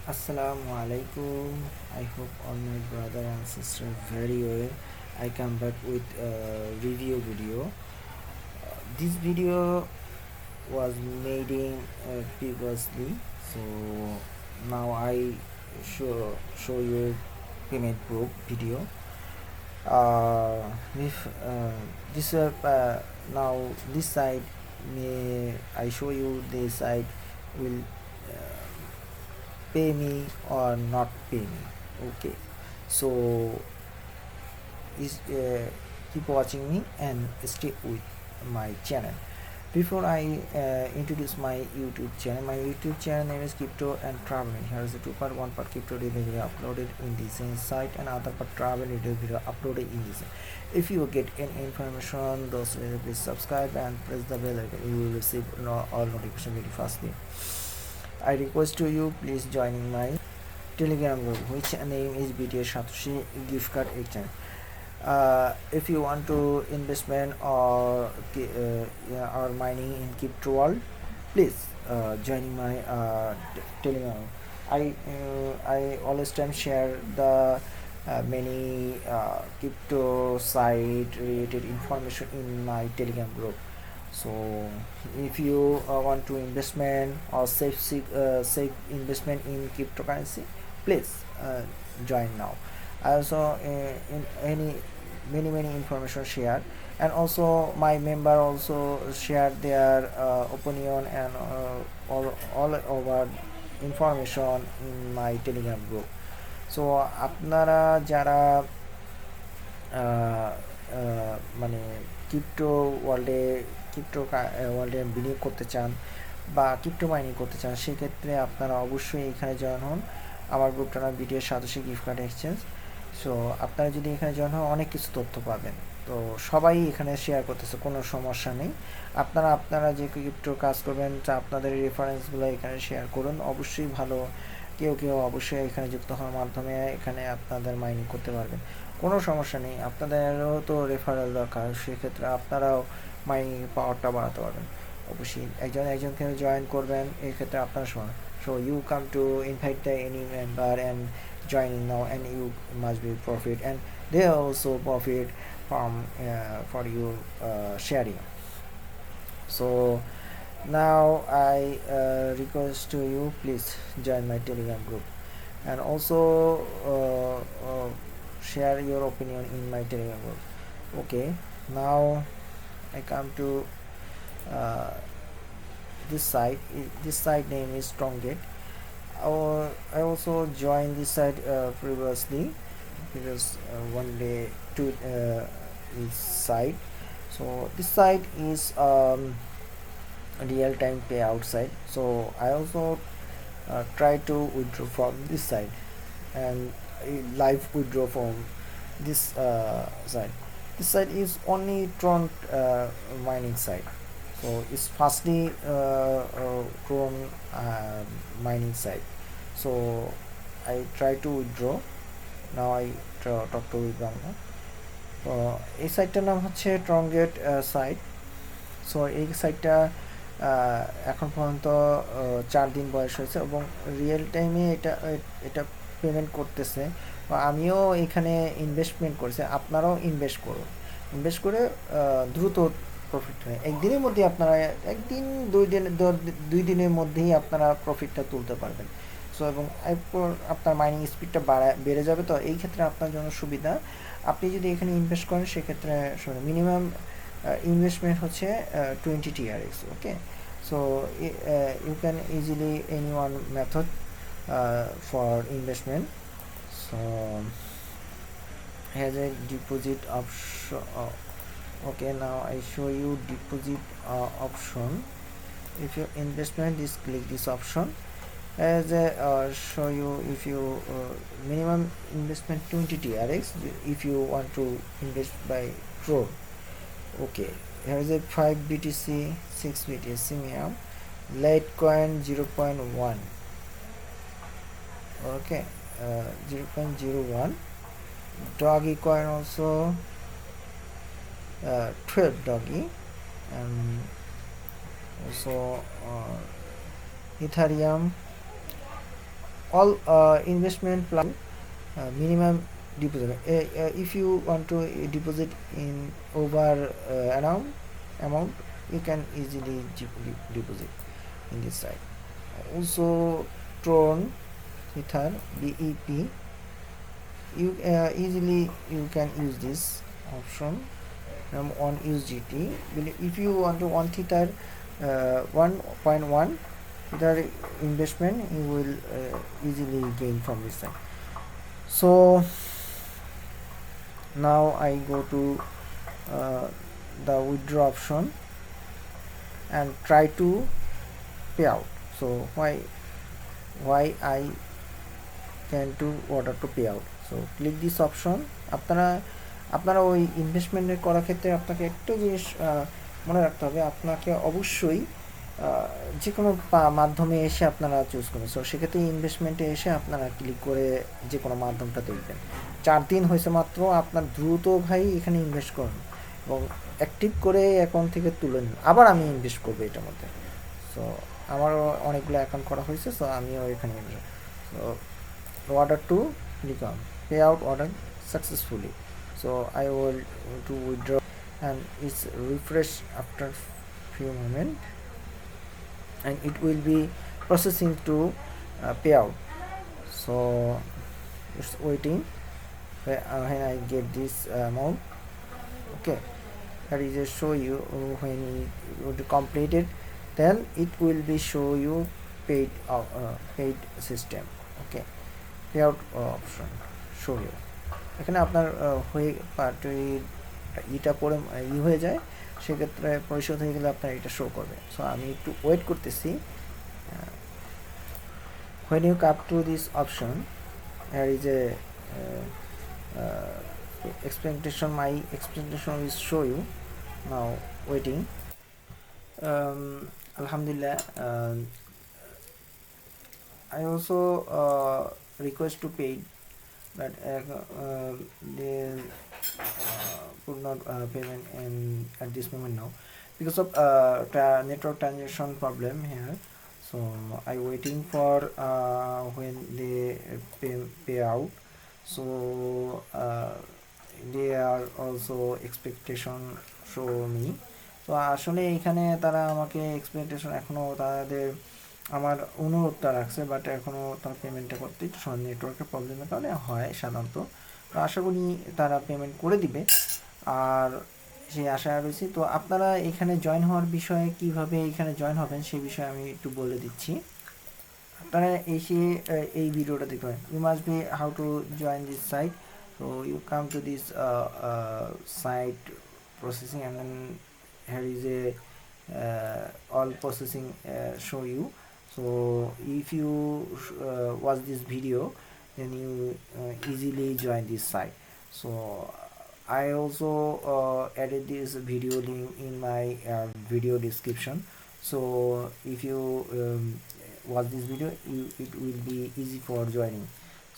Assalamu alaikum. I hope all my brother and sister very well. I come back with a review video. This video was made in previously, so now I show you payment proof video. If this now this side may I show you this side will pay me or not pay me. Okay, so is keep watching me and stay with my channel. Before I introduce my YouTube channel name is Crypto and Traveling. Here is a 2 part, 1 part crypto review video uploaded in the same site and other part travel review video uploaded in this. If you get any information, those please subscribe and press the bell icon. You will receive all notification very fastly. I request to you please joining my Telegram group, which name is BTS Satoshi Gift Card Exchange. If you want to investment or mining in crypto world, please joining my Telegram. I always time share the many crypto site related information in my Telegram group. So if you want to investment or safe investment in cryptocurrency, please join now. I also in any many information shared, and also my member also shared their opinion and all over information in my Telegram group. So আপনারা যারা মানে crypto ওয়ার্ল্ডে বিনিয়োগ করতে চান বা crypto mining করতে চান, সেক্ষেত্রে আপনারা অবশ্যই এখানে জয়েন হন। আমার গ্রুপটার নাম BTS satoshi gift card exchange. So আপনারা যদি এখানে জয়েন হন অনেক কিছু তথ্য পাবেন। তো সবাই এখানে শেয়ার করতেছে, কোনো সমস্যা নেই। আপনারা যে ক্রিপ্টোর কাজ করবেন আপনাদের রেফারেন্সগুলো এখানে শেয়ার করুন। অবশ্যই ভালো কেউ অবশ্যই এখানে যুক্ত হওয়ার মাধ্যমে এখানে আপনাদের মাইনিং করতে পারবেন, কোনো সমস্যা নেই। আপনাদেরও তো রেফারেল দরকার, সেক্ষেত্রে আপনারাও মাইনিং পাওয়ারটা বাড়াতে পারবেন। অবশ্যই একজনকে জয়েন করবেন, এই ক্ষেত্রে আপনার সময়। So you come to invite any member and joining now, and you must be profit, and they also profit from for you sharing. So now I request to you please join my Telegram group, and also share your opinion in my Telegram group. Okay, now I come to uh, this site name is Strongate. I also joined this site previously because one day to this site. So this site is real-time payout site. So I also try to withdraw from this site and live withdraw from this site. This site is only Tron mining site. So it's fastly Tron mining site. So I try to withdraw. Now I talk to Bangla. এই সাইটটার নাম হচ্ছে ট্রনগেট site. So এই সাইটটা এখন পর্যন্ত 4 দিন বয়স হয়েছে এবং রিয়েল টাইমে এটা পেমেন্ট করতেছে। বা আমিও এখানে ইনভেস্টমেন্ট করেছি, আপনারাও ইনভেস্ট করে দ্রুত প্রফিট হয়। একদিনের মধ্যে আপনারা দুই দিনের মধ্যেই আপনারা প্রফিটটা তুলতে পারবেন। সো এবং এরপর আপনার মাইনিং স্পিডটা বেড়ে যাবে। তো এই ক্ষেত্রে আপনার জন্য সুবিধা, আপনি যদি এখানে ইনভেস্ট করেন সেক্ষেত্রে মিনিমাম ইনভেস্টমেন্ট হচ্ছে 20 TRX। Okay, so you can easily any one method for investment. So has a deposit option. Okay, now I show you deposit option. If your investment is click this option, as a show you if you minimum investment 20 TRX if you want to invest by Tron. Okay, here is a 5 BTC, 6 BTC minimum, Litecoin 0.1. Okay, 0.01. Doggy coin also 12 doggy, and also Ethereum all investment plus minimum deposit. If you want to deposit in over amount, you can easily deposit in this site. Also Tron Ether BEP, you easily you can use this option on USDT. If you want to one Tether 1.1 Tether investment, you will easily gain from this site. So now I go to the withdraw option and try to pay out. So why I can to order to pay out. So click this option. আপনারা ওই ইনভেস্টমেন্টের করার ক্ষেত্রে আপনাকে একটু জিনিস মনে রাখতে হবে, আপনাকে অবশ্যই যে কোনো মাধ্যমে এসে আপনারা চুজ করবেন। সো সেক্ষেত্রে ইনভেস্টমেন্টে এসে আপনারা ক্লিক করে যে কোনো মাধ্যমটা দেখবেন। 4 দিন হয়েছে মাত্র, আপনার দ্রুত ভাই এখানে ইনভেস্ট করুন এবং অ্যাক্টিভ করে অ্যাকাউন্ট থেকে তুলে নিন। আবার আমি ইনভেস্ট করবো এটার মধ্যে। সো আমারও অনেকগুলো অ্যাকাউন্ট করা হয়েছে, সো আমিও এখানে so order to become payout order successfully. So I will to withdraw and it's refresh after few moments and it will be processing to payout. So it's waiting when I get this amount. Okay, that is just show you when you complete it, then it will be show you paid system. Okay, payout option show you এখানে আপনার হয়ে ইটা পরে হয়ে যায়, সেক্ষেত্রে পরিশোধ হয়ে গেলে আপনার এটা শো করবে। সো আমি একটু ওয়েট করতেছি। when you come to this option, there is a expectation, my expectation will show you now waiting. Alhamdulillah, I also request to pay, but they could not payment at this moment now because of network transaction problem here. So I waiting for when they pay out. So they are also expectation show me. তো আসলে এখানে তারা আমাকে expectation এখনও তাদের আমার অনুরোধটা রাখছে, but এখনও তারা পেমেন্টটা করতে একটু নেটওয়ার্কের প্রবলেমের কারণে হয় সাধারণত। তো আশা করি তারা পেমেন্ট করে দিবে, আর সেই আশা রয়েছে। তো আপনারা এখানে জয়েন হওয়ার বিষয়ে কিভাবে এখানে জয়েন হবেন সেই বিষয়ে আমি একটু বলে দিচ্ছি। আপনারা এসে এই ভিডিওটা দেখবেন। You must be how to join this site. So you come to this site processing and then here is a all processing show you. So if you watch this video, then you easily join this site. So I also added this video link in my video description. So if you watch this video, it will be easy for joining.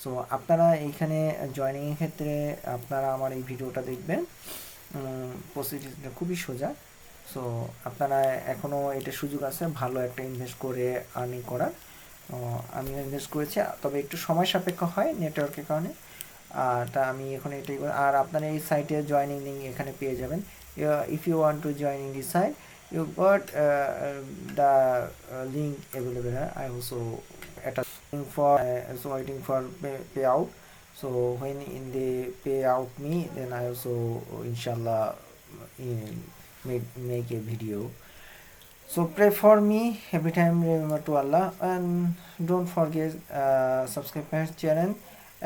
So আপনারা এখানে joining এর ক্ষেত্রে আপনারা আমার এই ভিডিওটা দেখবেন। প্রসিডিউরটা খুবই সোজা। সো আপনারা এখনও এটা সুযোগ আছে ভালো একটা ইনভেস্ট করে আর্নিং করার। আমিও ইনভেস্ট করেছি, তবে একটু সময় সাপেক্ষ হয় নেটওয়ার্কের কারণে। তা আমি এখন এটাই করি। আর আপনারা এই সাইটে জয়েনিং লিঙ্ক এখানে পেয়ে যাবেন। If you want to join in this site, you got the link available here. I also attaching for also waiting for payout. So when in the payout me, then I also inshallah make a video. So pray for me every time, remember to Allah, and don't forget subscribe my channel.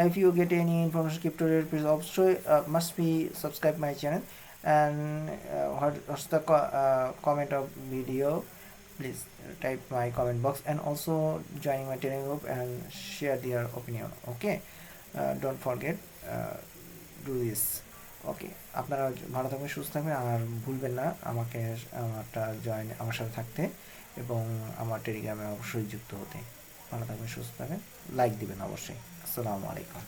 If you get any information crypto related, please also must be subscribe my channel, and what's the comment of video, please type my comment box, and also joining my telegram group and share their opinion. Okay, don't forget do this. ওকে, আপনারা ভালো থাকবেন, সুস্থ থাকবেন, আর ভুলবেন না আমাকে আমার সাথে থাকতে এবং আমার টেলিগ্রামে অবশ্যই যুক্ত হতে। ভালো থাকবেন, সুস্থ থাকবেন, লাইক দিবেন অবশ্যই। আসসালামু আলাইকুম।